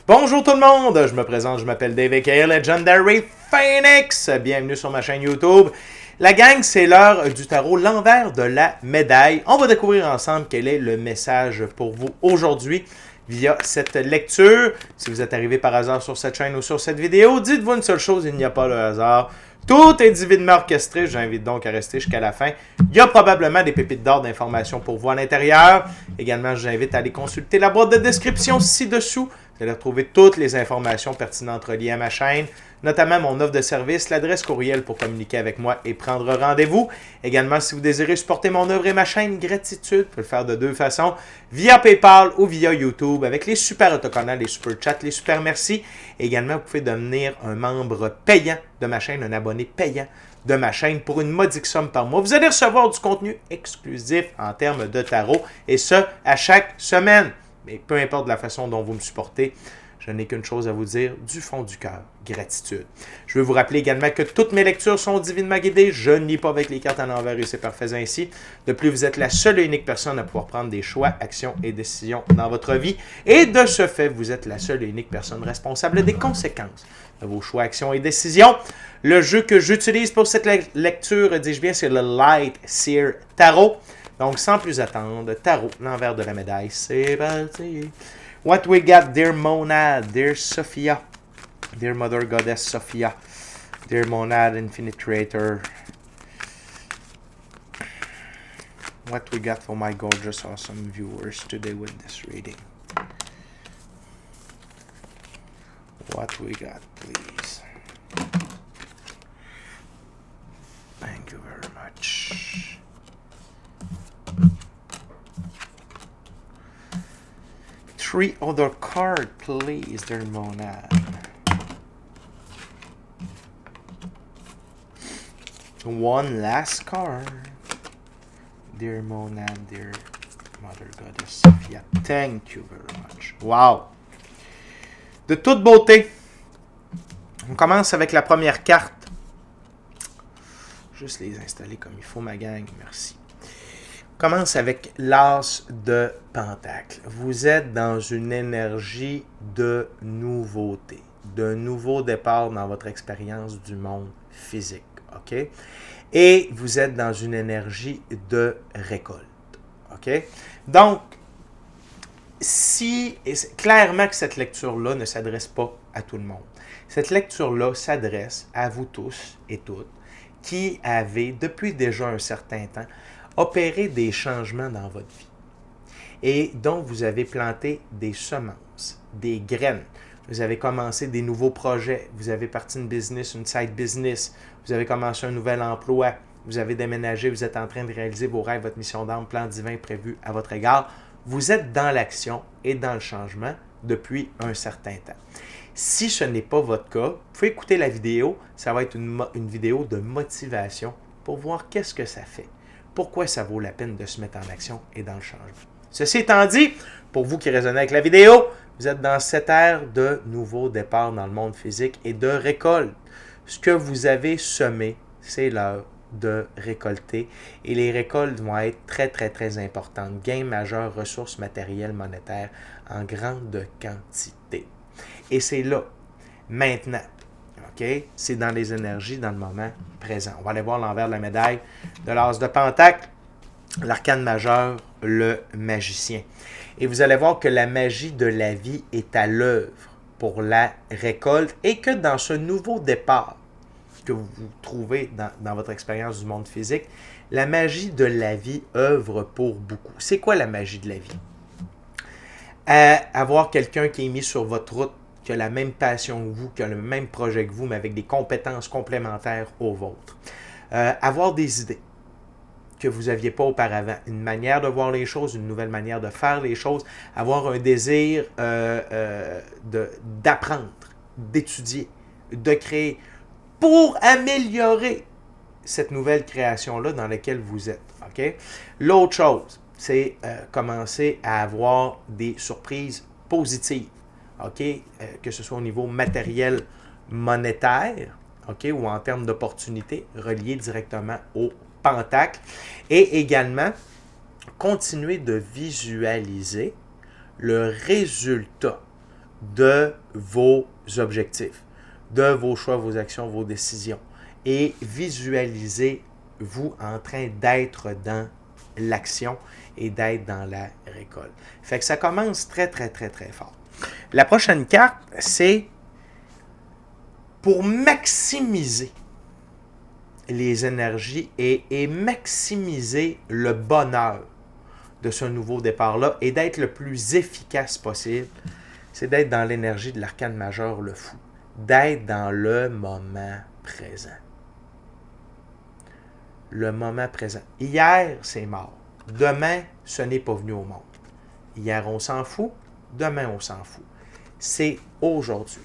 Bonjour tout le monde, je me présente, je m'appelle Dave aka Legendary Phoenix. Bienvenue sur ma chaîne YouTube. La gang, c'est l'heure du tarot, l'envers de la médaille. On va découvrir ensemble quel est le message pour vous aujourd'hui via cette lecture. Si vous êtes arrivé par hasard sur cette chaîne ou sur cette vidéo, dites-vous une seule chose, il n'y a pas le hasard. Tout est divinement orchestré, j'invite donc à rester jusqu'à la fin. Il y a probablement des pépites d'or d'informations pour vous à l'intérieur. Également, je vous invite à aller consulter la boîte de description ci-dessous. Vous allez retrouver toutes les informations pertinentes reliées à ma chaîne, notamment mon offre de service, l'adresse courriel pour communiquer avec moi et prendre rendez-vous. Également, si vous désirez supporter mon œuvre et ma chaîne Gratitude, vous pouvez le faire de deux façons, via PayPal ou via YouTube, avec les super autocollants, les super chats, les super merci. Également, vous pouvez devenir un membre payant de ma chaîne, un abonné payant de ma chaîne pour une modique somme par mois. Vous allez recevoir du contenu exclusif en termes de tarot, et ce, à chaque semaine. Mais peu importe la façon dont vous me supportez, je n'ai qu'une chose à vous dire du fond du cœur, gratitude. Je veux vous rappeler également que toutes mes lectures sont divinement guidées. Je ne lis pas avec les cartes à l'envers et c'est parfait ainsi. De plus, vous êtes la seule et unique personne à pouvoir prendre des choix, actions et décisions dans votre vie. Et de ce fait, vous êtes la seule et unique personne responsable des conséquences de vos choix, actions et décisions. Le jeu que j'utilise pour cette lecture, dis-je bien, c'est le Light Seer Tarot. Donc, sans plus attendre, tarot, l'envers de la médaille, c'est parti. What we got, dear Monad, dear Sophia, dear Mother Goddess Sophia, dear Monad, Infinite Creator. What we got for my gorgeous, awesome viewers today with this reading. What we got, please. Thank you very much. Three other cards, please, dear Monad. One last card. Dear Monad, dear Mother Goddess Sophia. Thank you very much. Wow! De toute beauté. On commence avec la première carte. Juste les installer comme il faut, ma gang. Merci. Commence avec l'As de Pentacle. Vous êtes dans une énergie de nouveauté, de nouveau départ dans votre expérience du monde physique, ok? Et vous êtes dans une énergie de récolte, ok? Donc, clairement que cette lecture-là ne s'adresse pas à tout le monde. Cette lecture-là s'adresse à vous tous et toutes qui avez, depuis déjà un certain temps, opérer des changements dans votre vie et dont vous avez planté des semences, des graines. Vous avez commencé des nouveaux projets, vous avez parti une business, une side business, vous avez commencé un nouvel emploi, vous avez déménagé, vous êtes en train de réaliser vos rêves, votre mission d'âme, plan divin prévu à votre égard. Vous êtes dans l'action et dans le changement depuis un certain temps. Si ce n'est pas votre cas, vous pouvez écouter la vidéo, ça va être une vidéo de motivation pour voir qu'est-ce que ça fait. Pourquoi ça vaut la peine de se mettre en action et dans le changement. Ceci étant dit, pour vous qui raisonnez avec la vidéo, vous êtes dans cette ère de nouveau départ dans le monde physique et de récolte. Ce que vous avez semé, c'est l'heure de récolter et les récoltes vont être très, très, très importantes. Gain majeur, ressources matérielles, monétaires en grande quantité. Et c'est là, maintenant. Okay? C'est dans les énergies, dans le moment présent. On va aller voir l'envers de la médaille de l'As de Pentacle, l'arcane majeur, le magicien. Et vous allez voir que la magie de la vie est à l'œuvre pour la récolte et que dans ce nouveau départ que vous trouvez dans votre expérience du monde physique, la magie de la vie œuvre pour beaucoup. C'est quoi la magie de la vie? Avoir quelqu'un qui est mis sur votre route, qui a la même passion que vous, qui a le même projet que vous, mais avec des compétences complémentaires aux vôtres. Avoir des idées que vous n'aviez pas auparavant, une manière de voir les choses, une nouvelle manière de faire les choses, avoir un désir d'apprendre, d'étudier, de créer, pour améliorer cette nouvelle création-là dans laquelle vous êtes. Okay? L'autre chose, c'est commencer à avoir des surprises positives. Okay? Que ce soit au niveau matériel, monétaire, okay? Ou en termes d'opportunités reliées directement au pentacle. Et également, continuer de visualiser le résultat de vos objectifs, de vos choix, vos actions, vos décisions. Et visualisez-vous en train d'être dans l'action et d'être dans la récolte. Fait que ça commence très, très, très, très fort. La prochaine carte, c'est pour maximiser les énergies et maximiser le bonheur de ce nouveau départ-là et d'être le plus efficace possible, c'est d'être dans l'énergie de l'arcane majeur, le fou. D'être dans le moment présent. Le moment présent. Hier, c'est mort. Demain, ce n'est pas venu au monde. Hier, on s'en fout. Demain, on s'en fout. C'est aujourd'hui.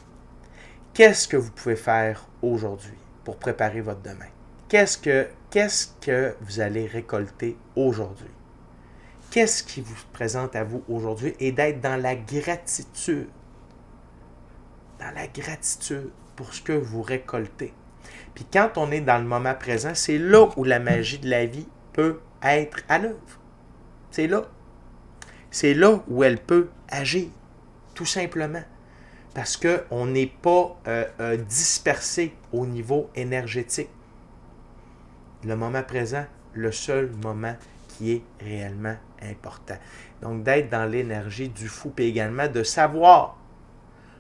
Qu'est-ce que vous pouvez faire aujourd'hui pour préparer votre demain? Qu'est-ce que vous allez récolter aujourd'hui? Qu'est-ce qui vous présente à vous aujourd'hui? Et d'être dans la gratitude. Dans la gratitude pour ce que vous récoltez. Puis quand on est dans le moment présent, c'est là où la magie de la vie peut être à l'œuvre. C'est là. C'est là où elle peut agir, tout simplement. Parce qu'on n'est pas dispersé au niveau énergétique. Le moment présent, le seul moment qui est réellement important. Donc d'être dans l'énergie du fou, puis également de savoir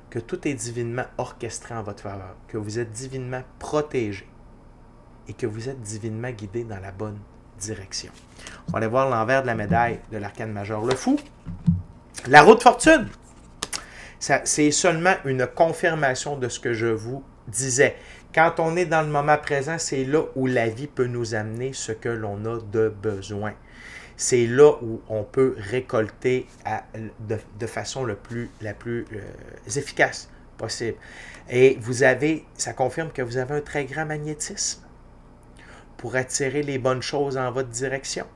que tout est divinement orchestré en votre faveur, que vous êtes divinement protégé et que vous êtes divinement guidé dans la bonne direction. On va aller voir l'envers de la médaille de l'arcane majeur, le fou. La roue de fortune. C'est seulement une confirmation de ce que je vous disais. Quand on est dans le moment présent, c'est là où la vie peut nous amener ce que l'on a de besoin. C'est là où on peut récolter de façon la plus efficace possible. Et ça confirme que vous avez un très grand magnétisme pour attirer les bonnes choses en votre direction.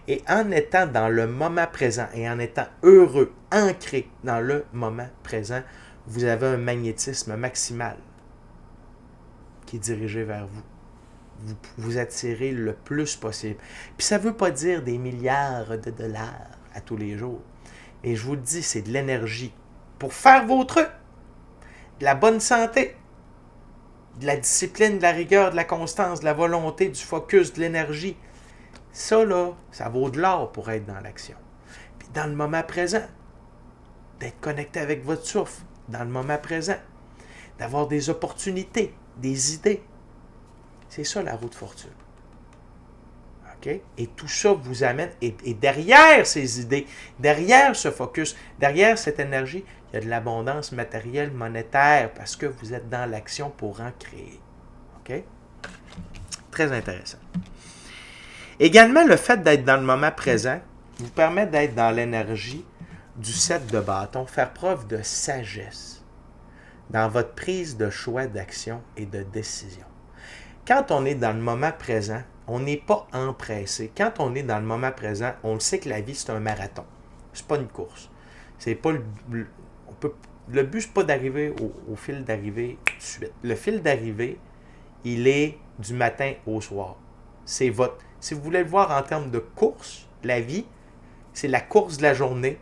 Et en étant dans le moment présent et en étant heureux, ancré dans le moment présent, vous avez un magnétisme maximal qui est dirigé vers vous. Vous attirez le plus possible. Puis ça ne veut pas dire des milliards de dollars à tous les jours. Mais je vous le dis, c'est de l'énergie pour faire vos trucs, de la bonne santé, de la discipline, de la rigueur, de la constance, de la volonté, du focus, de l'énergie. Ça, là, ça vaut de l'or pour être dans l'action. Puis dans le moment présent, d'être connecté avec votre souffle, dans le moment présent, d'avoir des opportunités, des idées. C'est ça la roue de fortune. OK? Et tout ça vous amène, et derrière ces idées, derrière ce focus, derrière cette énergie, il y a de l'abondance matérielle, monétaire, parce que vous êtes dans l'action pour en créer. OK? Très intéressant. Également, le fait d'être dans le moment présent vous permet d'être dans l'énergie du 7 de bâton, faire preuve de sagesse dans votre prise de choix d'action et de décision. Quand on est dans le moment présent, on n'est pas empressé. Quand on est dans le moment présent, on le sait que la vie, c'est un marathon. C'est pas une course. C'est pas le but, c'est pas d'arriver au fil d'arrivée tout de suite. Le fil d'arrivée, il est du matin au soir. C'est votre... Si vous voulez le voir en termes de course, la vie, c'est la course de la journée.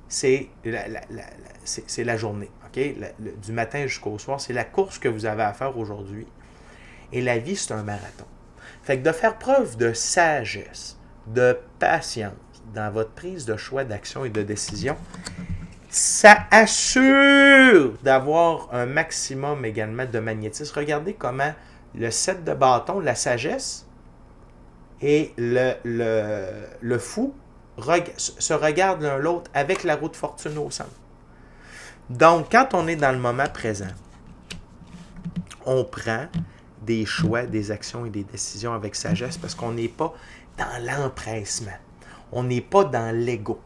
C'est la journée. Okay? Du matin jusqu'au soir, c'est la course que vous avez à faire aujourd'hui. Et la vie, c'est un marathon. Fait que de faire preuve de sagesse, de patience dans votre prise de choix, d'action et de décision, ça assure d'avoir un maximum également de magnétisme. Regardez comment le 7 de bâton, la sagesse et le fou se regardent l'un l'autre avec la roue de fortune au centre. Donc, quand on est dans le moment présent, on prend des choix, des actions et des décisions avec sagesse parce qu'on n'est pas dans l'empressement. On n'est pas dans l'ego.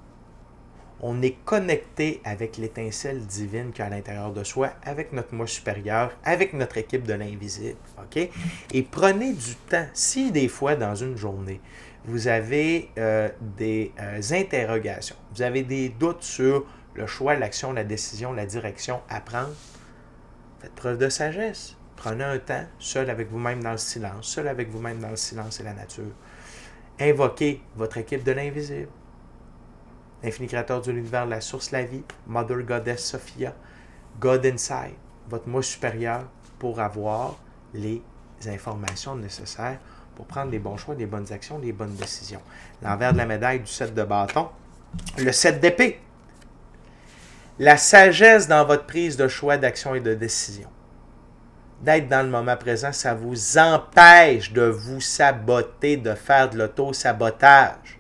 On est connecté avec l'étincelle divine qu'il y a à l'intérieur de soi, avec notre moi supérieur, avec notre équipe de l'invisible. OK? Et prenez du temps. Si des fois, dans une journée, vous avez des interrogations, vous avez des doutes sur le choix, l'action, la décision, la direction à prendre, faites preuve de sagesse. Prenez un temps, seul avec vous-même dans le silence, seul avec vous-même dans le silence et la nature. Invoquez votre équipe de l'invisible. L'infini créateur de l'univers, la source, la vie, Mother Goddess Sophia, God Inside, votre moi supérieur, pour avoir les informations nécessaires pour prendre les bons choix, les bonnes actions, les bonnes décisions. L'envers de la médaille du 7 de bâton, le 7 d'épée. La sagesse dans votre prise de choix, d'action et de décision. D'être dans le moment présent, ça vous empêche de vous saboter, de faire de l'auto-sabotage.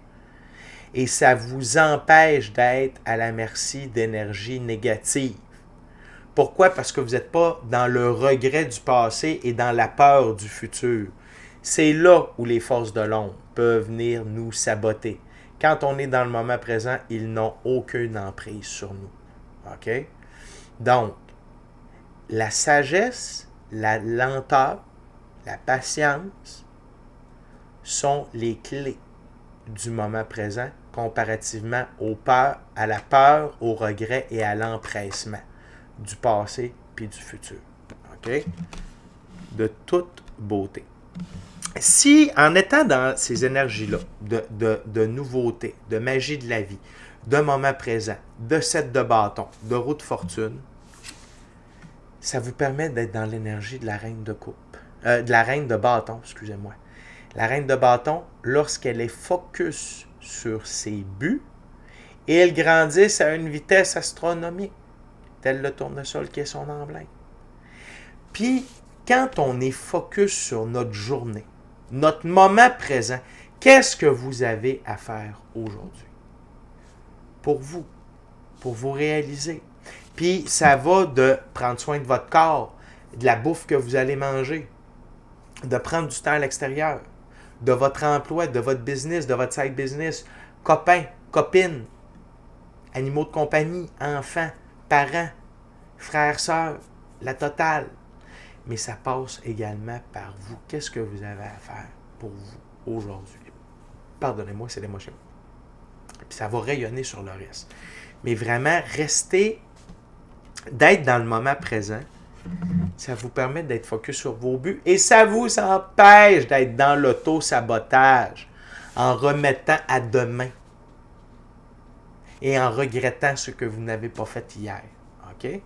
Et ça vous empêche d'être à la merci d'énergie négative. Pourquoi? Parce que vous n'êtes pas dans le regret du passé et dans la peur du futur. C'est là où les forces de l'ombre peuvent venir nous saboter. Quand on est dans le moment présent, ils n'ont aucune emprise sur nous. OK? Donc, la sagesse, la lenteur, la patience sont les clés du moment présent comparativement à la peur, au regret et à l'empressement du passé puis du futur. OK? De toute beauté. Si, en étant dans ces énergies-là, de nouveauté, de magie de la vie, de moment présent, de 7 de bâton, de roue de fortune, ça vous permet d'être dans l'énergie de la reine de coupe. De la reine de bâton, excusez-moi. La reine de bâton, lorsqu'elle est focus sur ses buts, et elle grandit à une vitesse astronomique, tel le tournesol qui est son emblème. Puis, quand on est focus sur notre journée, notre moment présent, qu'est-ce que vous avez à faire aujourd'hui? Pour vous réaliser. Puis, ça va de prendre soin de votre corps, de la bouffe que vous allez manger, de prendre du temps à l'extérieur, de votre emploi, de votre business, de votre side business, copains, copines, animaux de compagnie, enfants, parents, frères, sœurs, la totale. Mais ça passe également par vous. Qu'est-ce que vous avez à faire pour vous aujourd'hui? Pardonnez-moi, c'est l'émotion. Puis ça va rayonner sur le reste. Mais vraiment, d'être dans le moment présent, ça vous permet d'être focus sur vos buts et ça vous empêche d'être dans l'auto-sabotage en remettant à demain et en regrettant ce que vous n'avez pas fait hier. OK?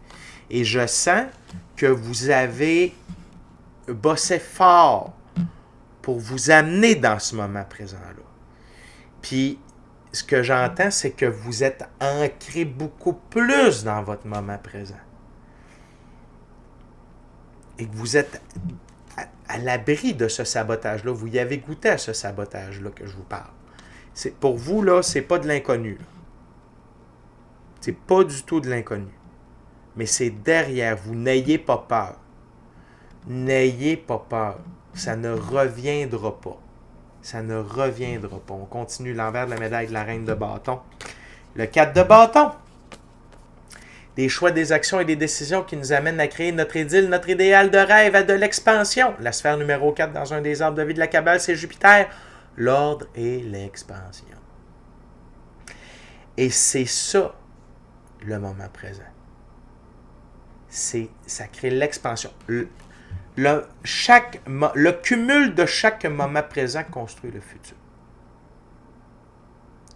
Et je sens que vous avez bossé fort pour vous amener dans ce moment présent-là. Puis, ce que j'entends, c'est que vous êtes ancré beaucoup plus dans votre moment présent. Et que vous êtes à l'abri de ce sabotage-là. Vous y avez goûté à ce sabotage-là que je vous parle. Pour vous, là, c'est pas de l'inconnu. Là. C'est pas du tout de l'inconnu. Mais c'est derrière vous. N'ayez pas peur. N'ayez pas peur. Ça ne reviendra pas. Ça ne reviendra pas. On continue l'envers de la médaille de la reine de bâton. Le 4 de bâton. Des choix, des actions et des décisions qui nous amènent à créer notre idylle, notre idéal de rêve, à de l'expansion. La sphère numéro 4 dans un des arbres de vie de la Kabbale, c'est Jupiter. L'ordre et l'expansion. Et c'est ça, le moment présent. Ça crée l'expansion. Le cumul de chaque moment présent construit le futur.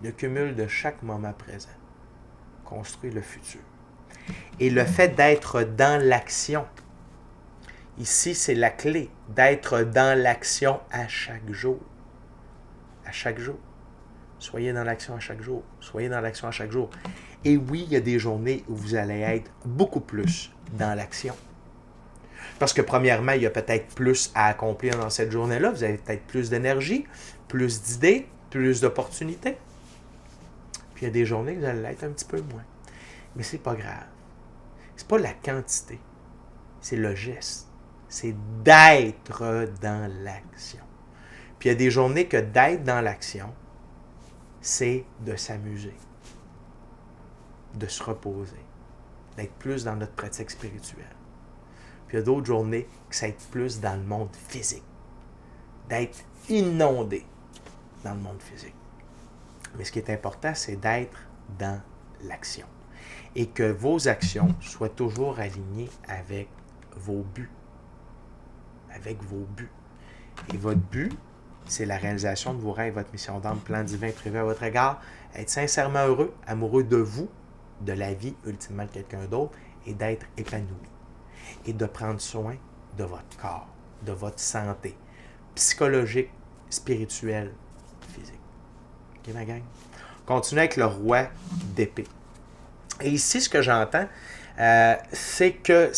Le cumul de chaque moment présent construit le futur. Et le fait d'être dans l'action, ici c'est la clé, d'être dans l'action à chaque jour. À chaque jour. Soyez dans l'action à chaque jour. Soyez dans l'action à chaque jour. Et oui, il y a des journées où vous allez être beaucoup plus dans l'action. Parce que premièrement, il y a peut-être plus à accomplir dans cette journée-là. Vous avez peut-être plus d'énergie, plus d'idées, plus d'opportunités. Puis il y a des journées où vous allez l'être un petit peu moins. Mais c'est pas grave. C'est pas la quantité. C'est le geste. C'est d'être dans l'action. Puis il y a des journées que d'être dans l'action, c'est de s'amuser, de se reposer, d'être plus dans notre pratique spirituelle. Puis il y a d'autres journées que ça être plus dans le monde physique, d'être inondé dans le monde physique. Mais ce qui est important, c'est d'être dans l'action. Et que vos actions soient toujours alignées avec vos buts. Avec vos buts. Et votre but, c'est la réalisation de vos rêves, votre mission d'âme, plan divin privé à votre égard, être sincèrement heureux, amoureux de vous, de la vie, ultimement de quelqu'un d'autre, et d'être épanoui et de prendre soin de votre corps, de votre santé psychologique, spirituelle, physique. OK, ma gang? Continue avec le roi d'épée. Et ici, ce que j'entends, c'est que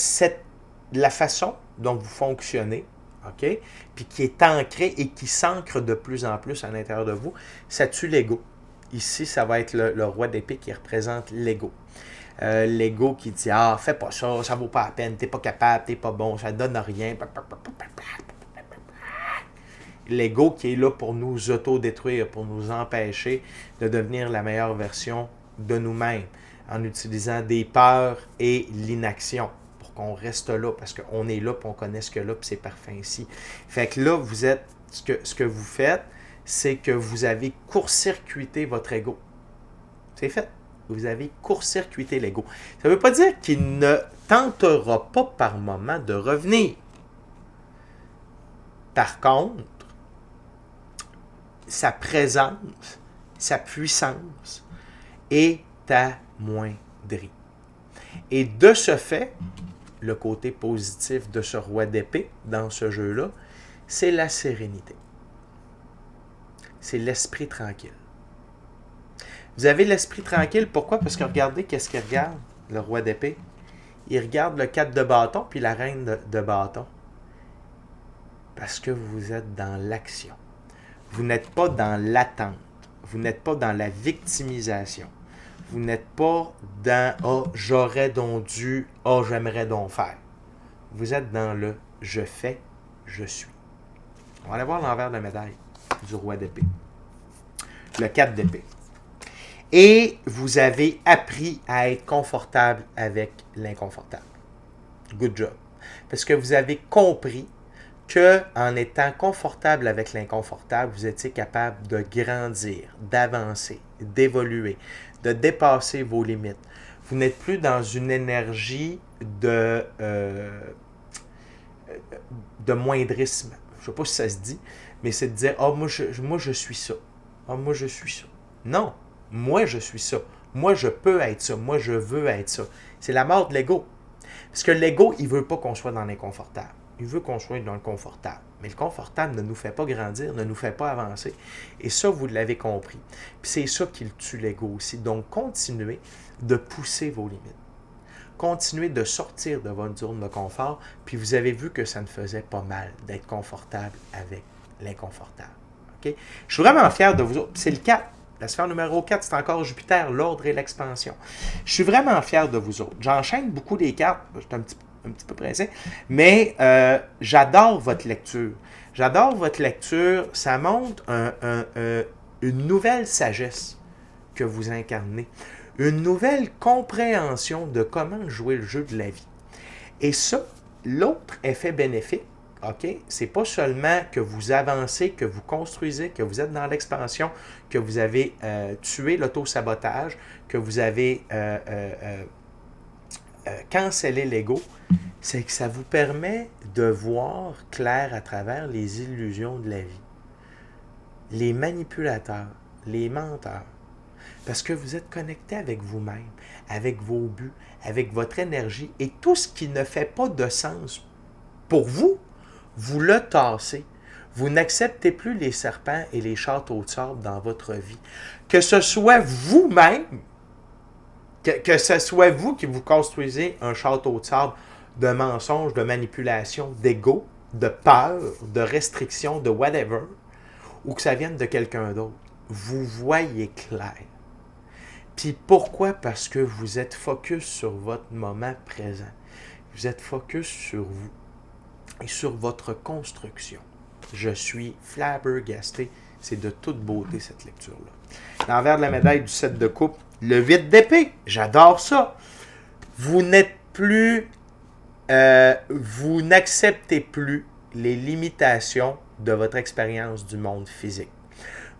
la façon dont vous fonctionnez, OK, puis qui est ancrée et qui s'ancre de plus en plus à l'intérieur de vous, ça tue l'ego. Ici, ça va être le roi d'épée qui représente l'ego. L'ego qui dit « Ah, fais pas ça, ça vaut pas la peine, t'es pas capable, t'es pas bon, ça donne rien. » L'ego qui est là pour nous autodétruire, pour nous empêcher de devenir la meilleure version de nous-mêmes, en utilisant des peurs et l'inaction, pour qu'on reste là, parce qu'on est là, puis on connaît ce que là, puis c'est parfait ainsi. Fait que là, vous êtes, ce que vous faites, c'est que vous avez court-circuité votre ego. C'est fait. Vous avez court-circuité l'ego. Ça ne veut pas dire qu'il ne tentera pas par moment de revenir. Par contre, sa présence, sa puissance est amoindrie. Et de ce fait, le côté positif de ce roi d'épée dans ce jeu-là, c'est la sérénité. C'est l'esprit tranquille. Vous avez l'esprit tranquille, pourquoi? Parce que regardez qu'est-ce qu'il regarde, le roi d'épée. Il regarde le 4 de bâton puis la reine de bâton. Parce que vous êtes dans l'action. Vous n'êtes pas dans l'attente. Vous n'êtes pas dans la victimisation. Vous n'êtes pas dans « Ah, j'aurais donc dû, ah, j'aimerais donc faire ». Vous êtes dans le « je fais, je suis ». On va aller voir l'envers de la médaille du roi d'épée. Le 4 d'épée. Et vous avez appris à être confortable avec l'inconfortable. Good job. Parce que vous avez compris qu'en étant confortable avec l'inconfortable, vous étiez capable de grandir, d'avancer, d'évoluer, de dépasser vos limites. Vous n'êtes plus dans une énergie de moindrisme. Je ne sais pas si ça se dit, mais c'est de dire « Ah, moi, je suis ça. Ah, moi, je suis ça. » Non. Moi, je suis ça. Moi, je peux être ça. Moi, je veux être ça. C'est la mort de l'ego. Parce que l'ego, il ne veut pas qu'on soit dans l'inconfortable. Il veut qu'on soit dans le confortable. Mais le confortable ne nous fait pas grandir, ne nous fait pas avancer. Et ça, vous l'avez compris. Puis c'est ça qui tue l'ego aussi. Donc, continuez de pousser vos limites. Continuez de sortir de votre zone de confort. Puis vous avez vu que ça ne faisait pas mal d'être confortable avec l'inconfortable. Okay? Je suis vraiment fier de vous autres. C'est le 4. La sphère numéro 4, c'est encore Jupiter, l'ordre et l'expansion. Je suis vraiment fier de vous autres. J'enchaîne beaucoup les cartes, je suis un petit peu pressé, mais j'adore votre lecture. J'adore votre lecture. Ça montre une nouvelle sagesse que vous incarnez, une nouvelle compréhension de comment jouer le jeu de la vie. Et ça, l'autre effet bénéfique, OK? C'est pas seulement que vous avancez, que vous construisez, que vous êtes dans l'expansion, que vous avez tué l'auto-sabotage, que vous avez cancellé l'ego, c'est que ça vous permet de voir clair à travers les illusions de la vie. Les manipulateurs, les menteurs. Parce que vous êtes connecté avec vous-même, avec vos buts, avec votre énergie, et tout ce qui ne fait pas de sens pour vous, vous le tassez. Vous n'acceptez plus les serpents et les châteaux de sable dans votre vie. Que ce soit vous-même, que ce soit vous qui vous construisez un château de sable de mensonges, de manipulation, d'ego, de peur, de restriction, de whatever, ou que ça vienne de quelqu'un d'autre. Vous voyez clair. Puis pourquoi? Parce que vous êtes focus sur votre moment présent. Vous êtes focus sur vous et sur votre construction. Je suis flabbergasté. C'est de toute beauté, cette lecture-là. L'envers de la médaille du 7 de coupe, le 8 d'épée. J'adore ça. Vous n'êtes plus... vous n'acceptez plus les limitations de votre expérience du monde physique.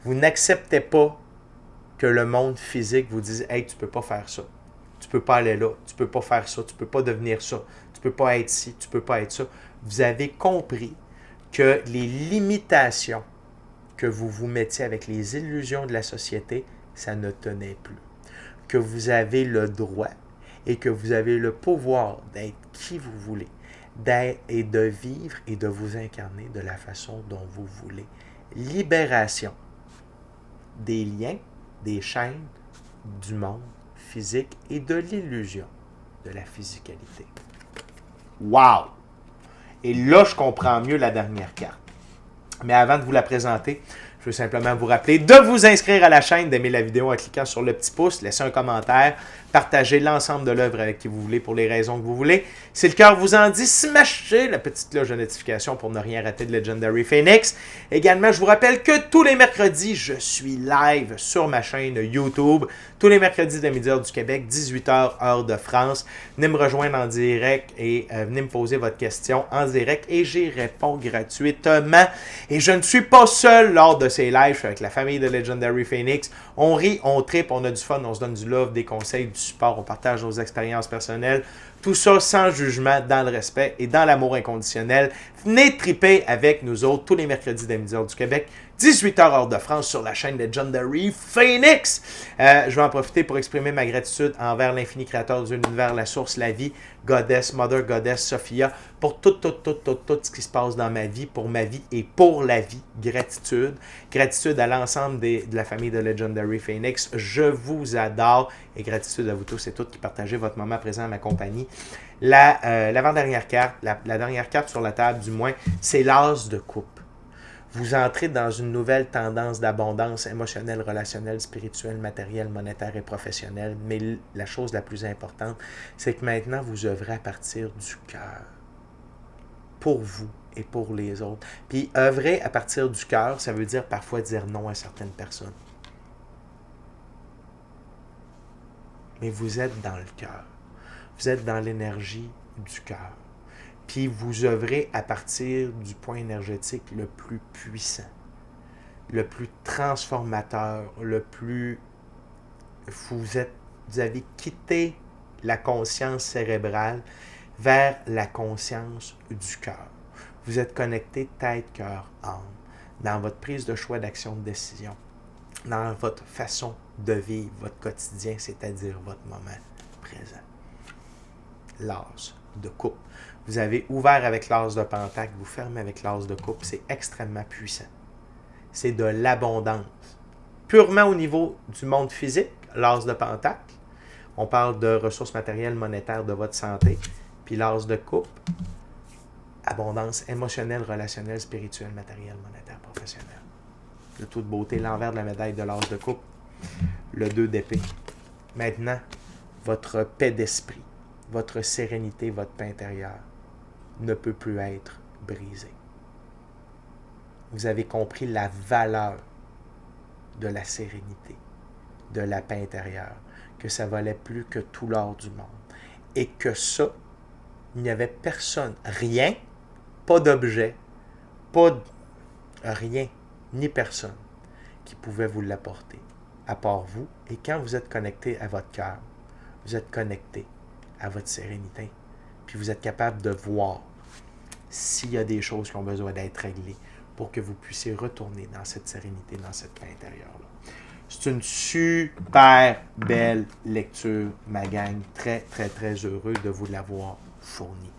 Vous n'acceptez pas que le monde physique vous dise « Hey, tu ne peux pas faire ça. Tu ne peux pas aller là. Tu ne peux pas faire ça. Tu ne peux pas devenir ça. Tu ne peux pas être ci. Tu ne peux pas être ça. » Vous avez compris que les limitations que vous vous mettiez avec les illusions de la société, ça ne tenait plus. Que vous avez le droit et que vous avez le pouvoir d'être qui vous voulez, d'être et de vivre et de vous incarner de la façon dont vous voulez. Libération des liens, des chaînes, du monde physique et de l'illusion de la physicalité. Wow! Et là, je comprends mieux la dernière carte. Mais avant de vous la présenter, je veux simplement vous rappeler de vous inscrire à la chaîne, d'aimer la vidéo en cliquant sur le petit pouce, laisser un commentaire, partager l'ensemble de l'œuvre avec qui vous voulez pour les raisons que vous voulez. Si le cœur vous en dit, smashez la petite cloche de notification pour ne rien rater de Legendary Phoenix. Également, je vous rappelle que tous les mercredis, je suis live sur ma chaîne YouTube. Tous les mercredis de midi heure du Québec, 18h heure de France. Venez me rejoindre en direct et venez me poser votre question en direct et j'y réponds gratuitement. Et je ne suis pas seul lors de ces lives, je suis avec la famille de Legendary Phoenix. On rit, on tripe, on a du fun, on se donne du love, des conseils, du support, on partage nos expériences personnelles. Tout ça sans jugement, dans le respect et dans l'amour inconditionnel. Venez triper avec nous autres tous les mercredis de midi heure du Québec, 18h heure de France sur la chaîne Legendary Phoenix. Je vais en profiter pour exprimer ma gratitude envers l'infini créateur de l'univers, la source, la vie, Goddess, Mother Goddess, Sophia, pour tout ce qui se passe dans ma vie, pour ma vie et pour la vie. Gratitude. Gratitude à l'ensemble de la famille de Legendary Phoenix. Je vous adore et gratitude à vous tous et toutes qui partagez votre moment présent à ma compagnie. L'avant-dernière carte, la dernière carte sur la table du moins, c'est l'as de coupe. Vous entrez dans une nouvelle tendance d'abondance émotionnelle, relationnelle, spirituelle, matérielle, monétaire et professionnelle. Mais la chose la plus importante, c'est que maintenant, vous œuvrez à partir du cœur. Pour vous et pour les autres. Puis œuvrer à partir du cœur, ça veut dire parfois dire non à certaines personnes. Mais vous êtes dans le cœur. Vous êtes dans l'énergie du cœur. Puis vous œuvrez à partir du point énergétique le plus puissant, le plus transformateur, le plus... Vous avez quitté la conscience cérébrale vers la conscience du cœur. Vous êtes connecté tête, cœur, âme, dans votre prise de choix, d'action, de décision, dans votre façon de vivre votre quotidien, c'est-à-dire votre moment présent. L'as de coupe. Vous avez ouvert avec l'as de pentacle, vous fermez avec l'as de coupe, c'est extrêmement puissant. C'est de l'abondance. Purement au niveau du monde physique, l'as de pentacle, on parle de ressources matérielles, monétaires, de votre santé, puis l'as de coupe, abondance émotionnelle, relationnelle, spirituelle, matérielle, monétaire, professionnelle. De toute beauté, l'envers de la médaille de l'as de coupe, le 2 d'épée. Maintenant, votre paix d'esprit, votre sérénité, votre paix intérieure ne peut plus être brisée. Vous avez compris la valeur de la sérénité, de la paix intérieure, que ça valait plus que tout l'or du monde. Et que ça, il n'y avait personne, rien, pas d'objet, rien, ni personne qui pouvait vous l'apporter, à part vous. Et quand vous êtes connecté à votre cœur, vous êtes connecté à votre sérénité, puis vous êtes capable de voir s'il y a des choses qui ont besoin d'être réglées pour que vous puissiez retourner dans cette sérénité, dans cette paix intérieure-là. C'est une super belle lecture, ma gang. Très, très, très heureux de vous l'avoir fournie.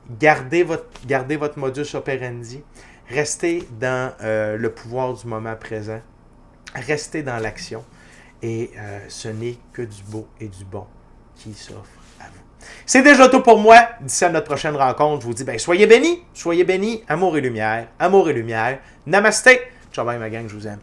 Gardez votre modus operandi. Restez dans le pouvoir du moment présent. Restez dans l'action. Et ce n'est que du beau et du bon qui s'offre à vous. C'est déjà tout pour moi. D'ici à notre prochaine rencontre, je vous dis, soyez bénis, amour et lumière, amour et lumière. Namasté. Ciao, bye ma gang, je vous aime.